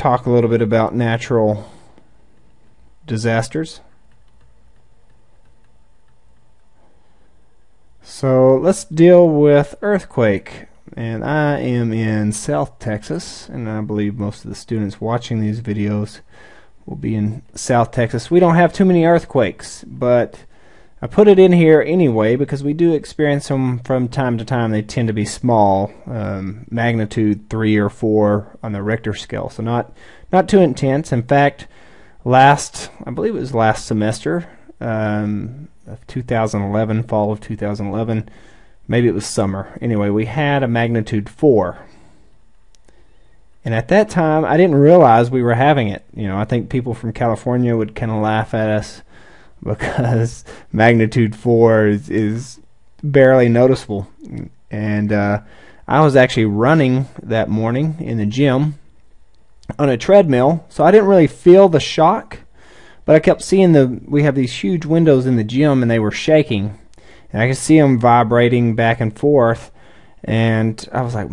talk a little bit about natural disasters. So let's deal with earthquake. And I am in South Texas, and I believe most of the students watching these videos will be in South Texas. We don't have too many earthquakes, but I put it in here anyway because we do experience them from time to time. They tend to be small, magnitude 3 or 4 on the Richter scale, so not too intense. In fact, I believe it was last semester of 2011, fall of 2011, maybe it was summer. Anyway, we had a magnitude 4. And at that time, I didn't realize we were having it. You know, I think people from California would kind of laugh at us because magnitude 4 is barely noticeable. And I was actually running that morning in the gym on a treadmill, so I didn't really feel the shock, but I kept seeing we have these huge windows in the gym, and they were shaking, and I could see them vibrating back and forth, and I was like,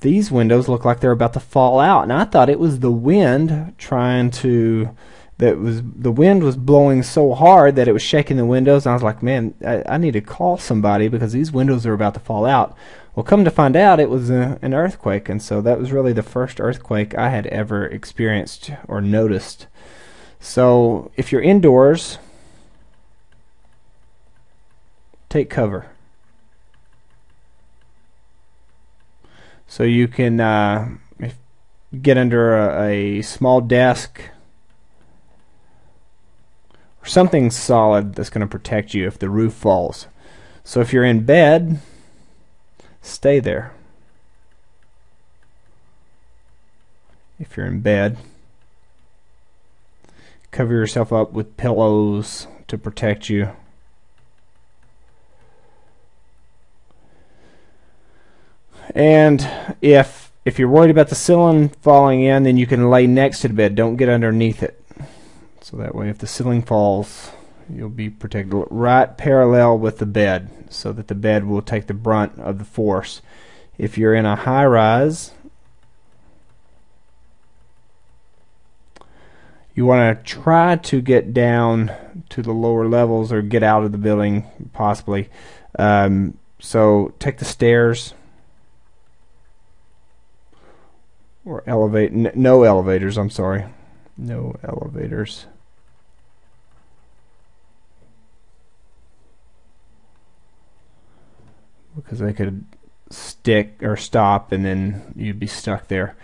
these windows look like they're about to fall out. And I thought it was the wind the wind was blowing so hard that it was shaking the windows, and I was like, man, I need to call somebody because these windows are about to fall out. Well, come to find out, it was an earthquake, and so that was really the first earthquake I had ever experienced or noticed. So if you're indoors, take cover. So you can get under a small desk or something solid that's going to protect you if the roof falls. So if you're in bed, stay there. If you're in bed, cover yourself up with pillows to protect you. And if you're worried about the ceiling falling in, then you can lay next to the bed. Don't get underneath it. So that way if the ceiling falls, you'll be protected right parallel with the bed, so that the bed will take the brunt of the force. If you're in a high rise, you want to try to get down to the lower levels or get out of the building possibly. So take the stairs or no elevators, I'm sorry. No elevators. Because they could stick or stop and then you'd be stuck there.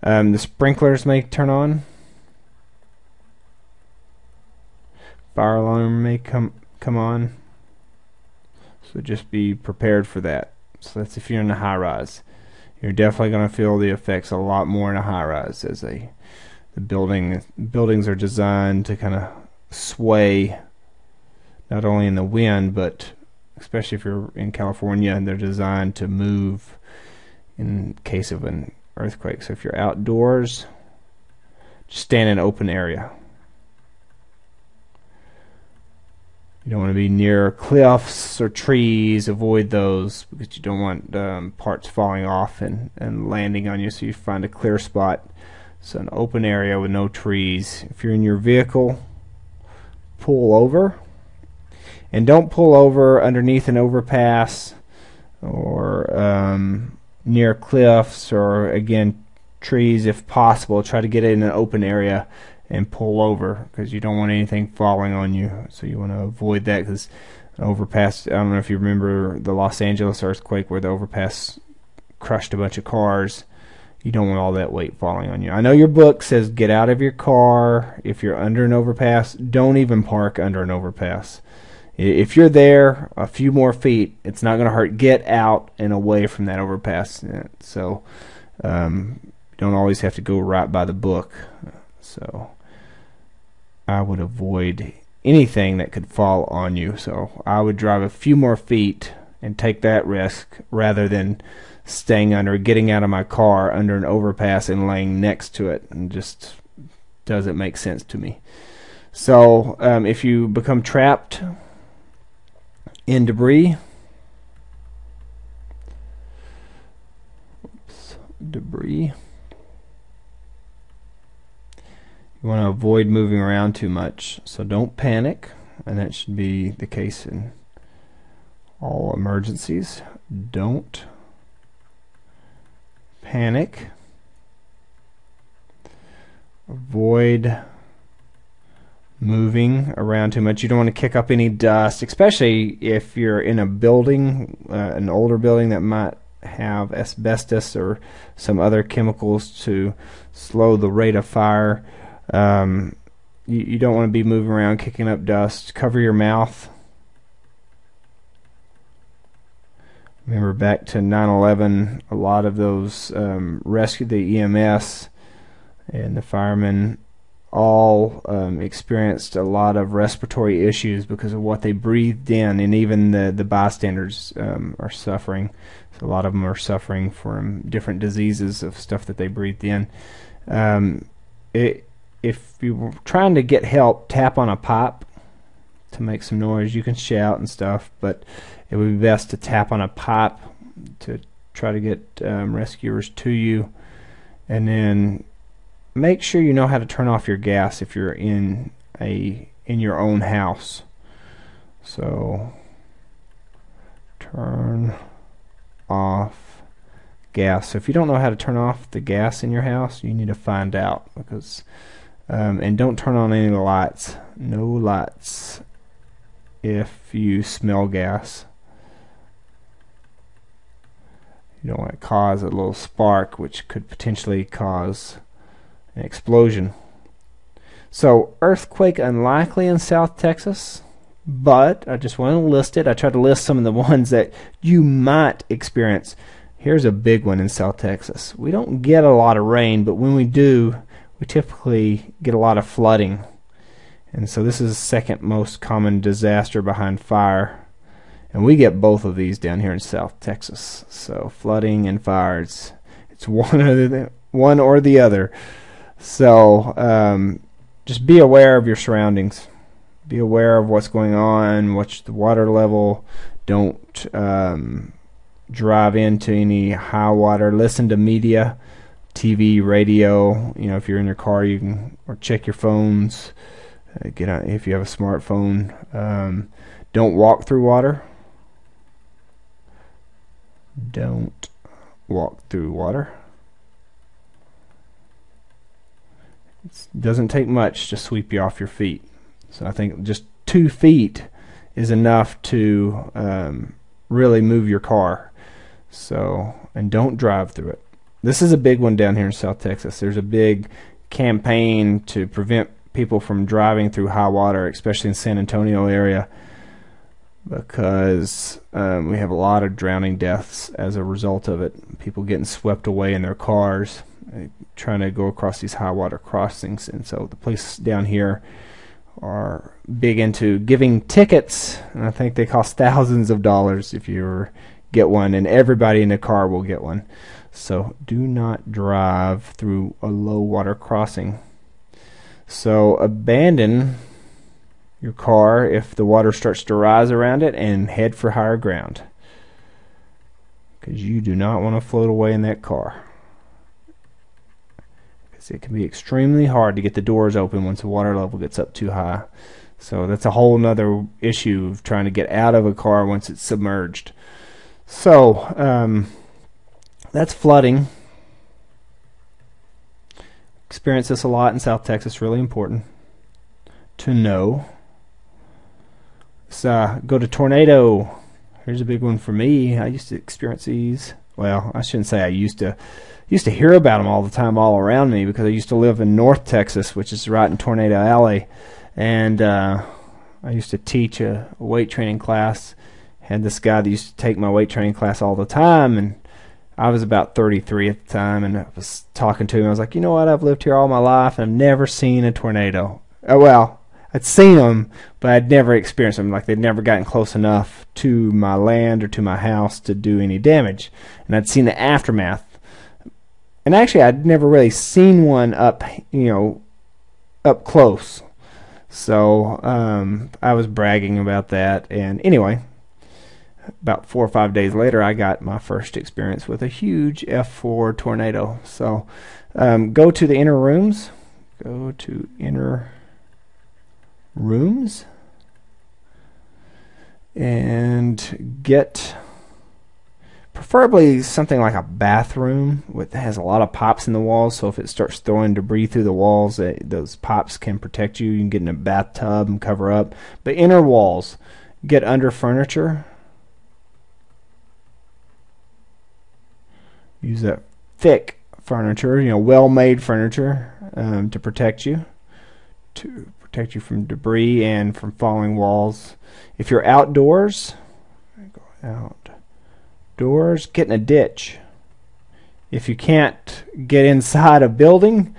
The sprinklers may turn on. Fire alarm may come on. So just be prepared for that. So that's if you're in a high rise. You're definitely going to feel the effects a lot more in a high rise, as the buildings are designed to kind of sway not only in the wind, but especially if you're in California, they're designed to move in case of an earthquake. So if you're outdoors, just stand in an open area. You don't want to be near cliffs or trees. Avoid those because you don't want parts falling off and landing on you. So you find a clear spot. So an open area with no trees. If you're in your vehicle, pull over. And don't pull over underneath an overpass or near cliffs or, again, trees if possible. Try to get in an open area and pull over because you don't want anything falling on you. So you want to avoid that because an overpass, I don't know if you remember the Los Angeles earthquake where the overpass crushed a bunch of cars. You don't want all that weight falling on you. I know your book says get out of your car if you're under an overpass. Don't even park under an overpass. If you're there a few more feet, it's not going to hurt. Get out and away from that overpass. So you don't always have to go right by the book. So I would avoid anything that could fall on you. So I would drive a few more feet and take that risk rather than staying under, getting out of my car under an overpass and laying next to it. And just doesn't make sense to me. So if you become trapped in debris, You want to avoid moving around too much, so don't panic, and that should be the case in all emergencies. Don't panic. Avoid moving around too much. You don't want to kick up any dust, especially if you're in a building, an older building that might have asbestos or some other chemicals to slow the rate of fire. You don't want to be moving around kicking up dust. Cover your mouth. Remember back to 9/11, a lot of those rescued, the EMS and the firemen all experienced a lot of respiratory issues because of what they breathed in, and even the bystanders are suffering. So a lot of them are suffering from different diseases of stuff that they breathed in. If you were trying to get help, tap on a pipe to make some noise. You can shout and stuff, but it would be best to tap on a pipe to try to get rescuers to you. And then make sure you know how to turn off your gas if you're in your own house. So turn off gas. So if you don't know how to turn off the gas in your house, you need to find out, because and don't turn on any lights. No lights if you smell gas. You don't want to cause a little spark, which could potentially cause an explosion. So earthquake unlikely in South Texas, but I just want to list it. I tried to list some of the ones that you might experience. Here's a big one in South Texas. We don't get a lot of rain, but when we do, we typically get a lot of flooding. And so this is the second most common disaster behind fire. And we get both of these down here in South Texas. So flooding and fire, it's one or the other. So just be aware of your surroundings. Be aware of what's going on. Watch the water level. Don't drive into any high water. Listen to media, TV, radio. You know, if you're in your car, you can or check your phones. Get out if you have a smartphone. Don't walk through water. Don't walk through water. It doesn't take much to sweep you off your feet. So I think just 2 feet is enough to really move your car. So, and don't drive through it. This is a big one down here in South Texas. There's a big campaign to prevent people from driving through high water, especially in San Antonio area, because we have a lot of drowning deaths as a result of it. People getting swept away in their cars trying to go across these high water crossings. And so the police down here are big into giving tickets, and I think they cost thousands of dollars if you get one, and everybody in the car will get one. So do not drive through a low water crossing. So abandon your car if the water starts to rise around it, and head for higher ground, because you do not want to float away in that car, because it can be extremely hard to get the doors open once the water level gets up too high. So that's a whole nother issue of trying to get out of a car once it's submerged. So that's flooding. Experience this a lot in South Texas. Really important to know. So go to tornado. Here's a big one for me. I used to experience these. Well, I shouldn't say I used to hear about them all the time, all around me, because I used to live in North Texas, which is right in Tornado Alley, and I used to teach a weight training class. Had this guy that used to take my weight training class all the time, and I was about 33 at the time, and I was talking to him. I was like, you know what? I've lived here all my life, and I've never seen a tornado. Well, I'd seen them, but I'd never experienced them. Like, they'd never gotten close enough to my land or to my house to do any damage. And I'd seen the aftermath. And actually, I'd never really seen one up close. So I was bragging about that. And anyway, about 4 or 5 days later, I got my first experience with a huge F4 tornado. So go to the inner rooms. go to inner rooms and get preferably something like a bathroom that has a lot of pops in the walls, so if it starts throwing debris through the walls, those pops can protect you. You can get in a bathtub and cover up. But inner walls, get under furniture. Use that thick furniture, well-made furniture to protect you from debris and from falling walls. If you're outdoors, get in a ditch. If you can't get inside a building,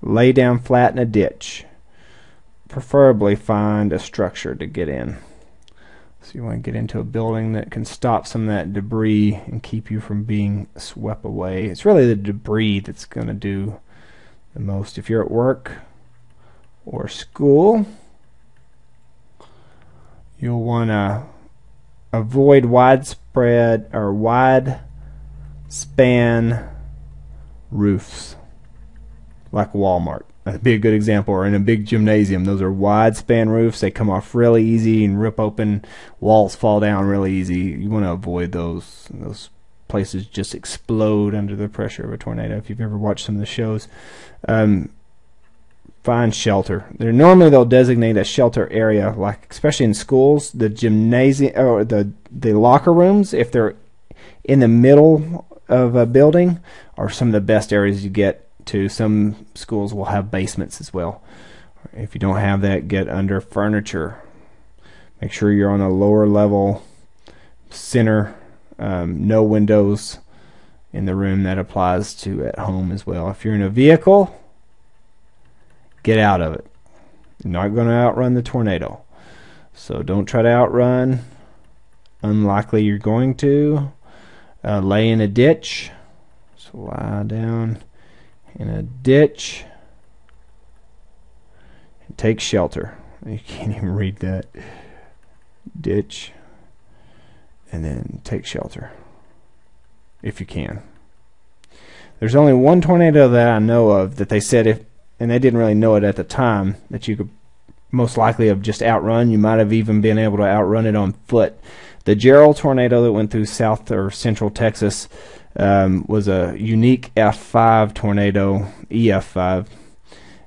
lay down flat in a ditch. Preferably find a structure to get in. So you want to get into a building that can stop some of that debris and keep you from being swept away. It's really the debris that's going to do the most. If you're at work or school, you'll want to avoid widespread or wide span roofs like Walmart. That'd be a good example. Or in a big gymnasium, those are wide span roofs. They come off really easy and rip open. Walls fall down really easy. You want to avoid those. Those places just explode under the pressure of a tornado. If you've ever watched some of the shows, find shelter. Normally they'll designate a shelter area, like especially in schools, the gymnasium or the locker rooms. If they're in the middle of a building, are some of the best areas you get to. Some schools will have basements as well. If you don't have that, get under furniture. Make sure you're on a lower level, center, no windows in the room. That applies to at home as well. If you're in a vehicle, get out of it. You're not going to outrun the tornado. So don't try to outrun. Unlikely you're going to. Lay in a ditch. So lie down in a ditch and take shelter. You can't even read that. Ditch and then take shelter if you can. There's only one tornado that I know of that they said, if, and they didn't really know it at the time, that you could most likely have just outrun. You might have even been able to outrun it on foot. The Gerald tornado that went through south or central Texas was a unique F5 tornado, EF5.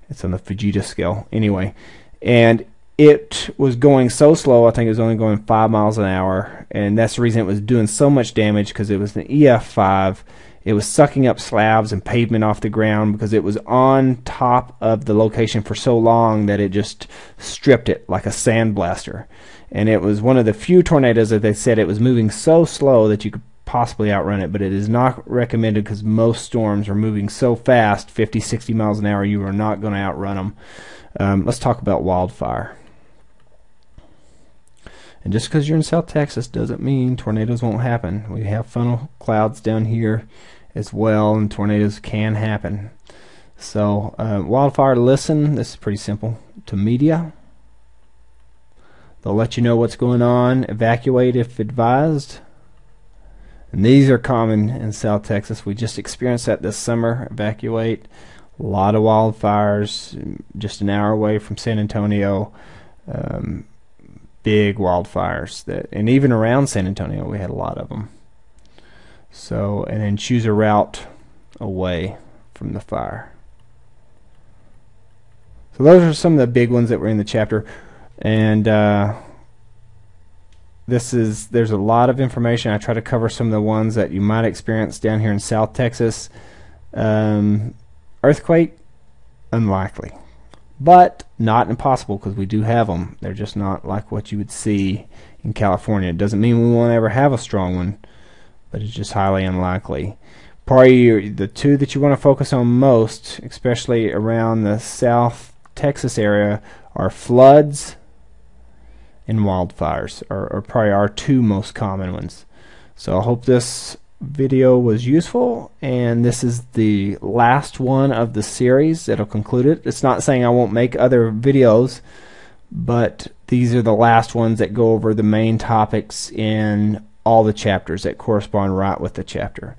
It's on the Fujita scale. Anyway, and it was going so slow, I think it was only going 5 miles an hour, and that's the reason it was doing so much damage, because it was an EF5. It was sucking up slabs and pavement off the ground because it was on top of the location for so long that it just stripped it like a sandblaster. And it was one of the few tornadoes that they said it was moving so slow that you could possibly outrun it, but it is not recommended because most storms are moving so fast, 50, 60 miles an hour, you are not going to outrun them. Let's talk about wildfire. And just because you're in South Texas doesn't mean tornadoes won't happen. We have funnel clouds down here as well, and tornadoes can happen. So wildfire, listen, this is pretty simple, to media. They'll let you know what's going on, evacuate if advised. And these are common in South Texas. We just experienced that this summer, evacuate. A lot of wildfires just an hour away from San Antonio. Big wildfires, and even around San Antonio we had a lot of them. So, and then choose a route away from the fire. So those are some of the big ones that were in the chapter, and there's a lot of information. I try to cover some of the ones that you might experience down here in South Texas. Earthquake, unlikely, but not impossible, because we do have them. They're just not like what you would see in California. It doesn't mean we won't ever have a strong one, but it's just highly unlikely. Probably the two that you want to focus on most, especially around the South Texas area, are floods and wildfires, are probably our two most common ones. So I hope this video was useful, and this is the last one of the series that'll conclude it. It's not saying I won't make other videos, but these are the last ones that go over the main topics in all the chapters that correspond right with the chapter.